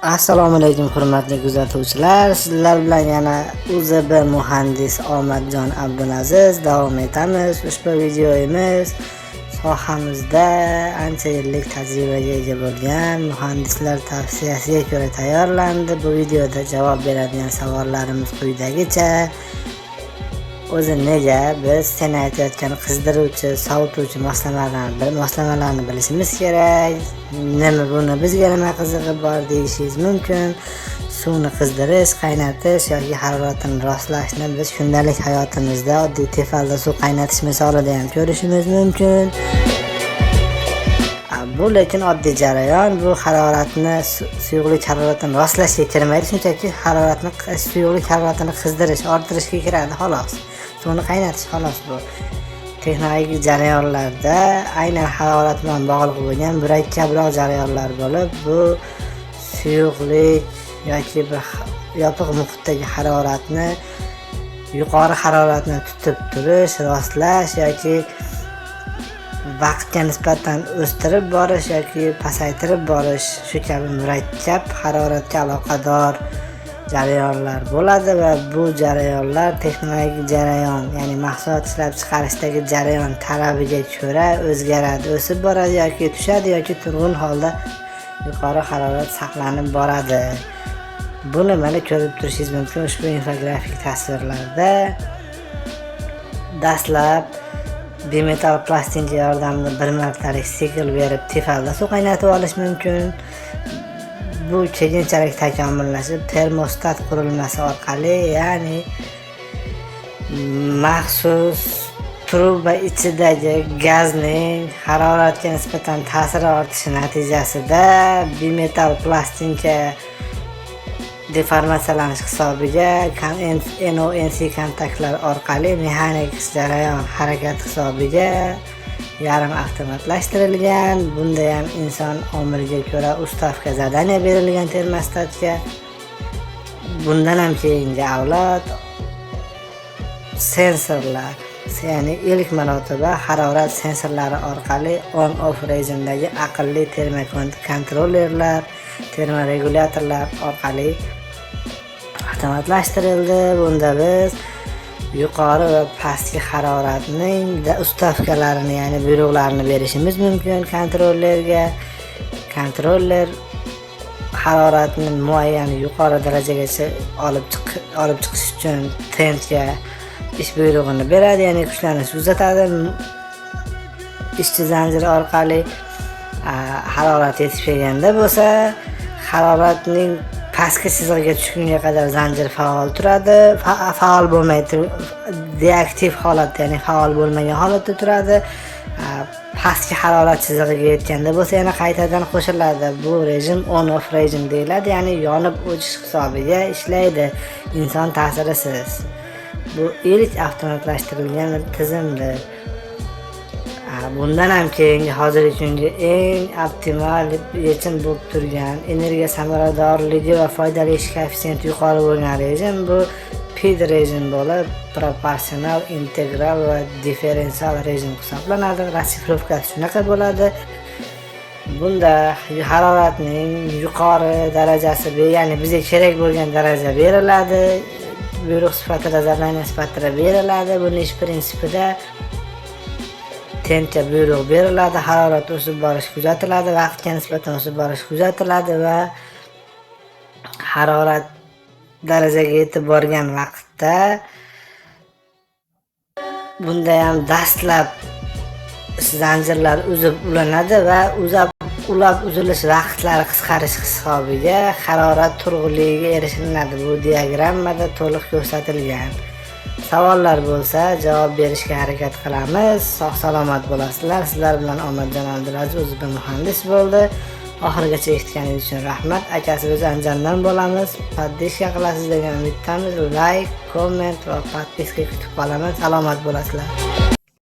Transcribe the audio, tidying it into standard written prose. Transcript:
Assalomu alaykum hurmatli kuzatuvchilar. Sizlar bilan yana UZB muhandis Omadjon Abdulaziz davom etamiz. Ushbu videomiz sohamizda ancha yillik tajribaga ega bo'lgan muhandislar tavsiyasiga ko'ra tayyorlandi. Bu videoda javob beradigan savollarimiz quyidagicha. O'zi nega biz sen aytayotgan qizdiruvchi, sovutuvchi moslamalarni bilishimiz kerak? Nima buni bizga nima qizig'i bor deyishingiz mumkin. Suvni qizdirish, qaynatish yoki haroratini rostlashni biz kundalik hayotimizda oddiy tefalda suv qaynatish misolida ham ko'rishimiz mumkin. Bu lekin oddiy jarayon. Bu haroratni, suyuqlik haroratini rostlashga kirmaydi, shunchaki suyuqlik haroratini qizdirish, orttirishga kiradi xolos. Suvni qaynatish xolos bu. Texnologik jarayonlarda aynan harorat bilan bog'liq bo'lgan murakkabroq jarayonlar bo'lib, bu suyuqlik yoki bir yopiq muhitdagi haroratni, yuqori haroratni tutib turish, rostlash yoki vaqtga nisbatan o'stirib borish yoki pasaytirib borish shu kabi murakkab haroratga aloqador jarayonlar bo'ladi va bu jarayonlar texnologik jarayon, ya'ni mahsulot ishlab chiqarishdagi jarayon talabiga ko'ra o'zgaradi, o'sib boradi yoki tushadi yoki turg'un holda yuqori harorat saqlanib boradi. Buni mana ko'rib turishingiz mumkin ushbu infografik tasvirlarda. Dastlab bimetal plastinka yordamida bir martalik sikl berib tefalda suv qaynatib olish mumkin. Bu keyinchalik takomillashib termostat qurilmasi orqali, ya'ni maxsus truba ichidagi gazning haroratga nisbatan ta'siri ortishi natijasida bimetal plastinka deformatsiyalanish hisobiga NONC kontaktlar orqali mexanik jarayon harakat hisobiga yarim avtomatlashtirilgan. Bunda ham inson omiliga ko'ra ustavka zadaniya berilgan termostatga. Bundan ham keyingi avlod sensorlar, ya'ni ilk marotaba harorat sensorlari orqali on-off rejimdagi aqlli termokontrollerlar, termoregulyatorlar orqali avtomatlashtirildi. Bunda biz yuqori va pastki haroratning ustavkalarini, ya'ni buyruqlarni berishimiz mumkin kontrollerga. Kontroller haroratni muayyan yuqori darajagacha olib chiqish uchun tentga ish buyrug'ini beradi, ya'ni kuchlanishni uzatadi. Ishchi zanjiri orqali harorat yetib kelganda bo'lsa, haroratning pastki chizig'iga tushgunga qadar zanjir faol turadi. Faol bo'lmaydi, deaktiv holatda, ya'ni faol bo'lmagan holatda turadi. Pastki harorat chizig'iga yetganda bo'lsa yana qaytadan qo'shiladi. Bu rejim on-off rejim deyiladi, ya'ni yonib o'chish hisobiga ishlaydi, inson ta'sirisiz. Bu ilk avtomatlashtirilgan tizimdir. Bundan ham keyingi hozirgi kungi eng optimal yechim bo'lib turgan, energiya samaradorligi va foydali ish koeffitsiyenti yuqori bo'lgan rejim bu PID rejim bo'lib, proporsional, integral va differensial rejim hisoblanadi. Ratsifrovkasi shunaqa bo'ladi. Bunda haroratning yuqori darajasi, ya'ni bizga kerak bo'lgan daraja beriladi. Buyruq sifatida, zadaniya sifatida beriladi. Buni ish prinsipida tentga buyruq beriladi, harorat o'sib borish kuzatiladi, vaqtga nisbatan o'sib borish kuzatiladi va harorat darajaga yetib borgan vaqtda bunda ham dastlab zanjirlar uzib ulanadi va ulab uzilish vaqtlari qisqarish hisobiga harorat turg'unligiga erishiladi. Bu diagrammada to'liq ko'rsatilgan. Savollar bo'lsa javob berishga harakat qilamiz. Sog' salomat bo'lasizlar. Sizlar bilan Omadjon Abdulaziz UZB muhandis bo'ldi. Oxirigacha eshitganingiz uchun rahmat. Akasi biz Andijondan bo'lamiz. Podpiska qilasiz degan umiddamiz. Like, komment va podpiska kutib qolaman. Salomat bo'lasizlar.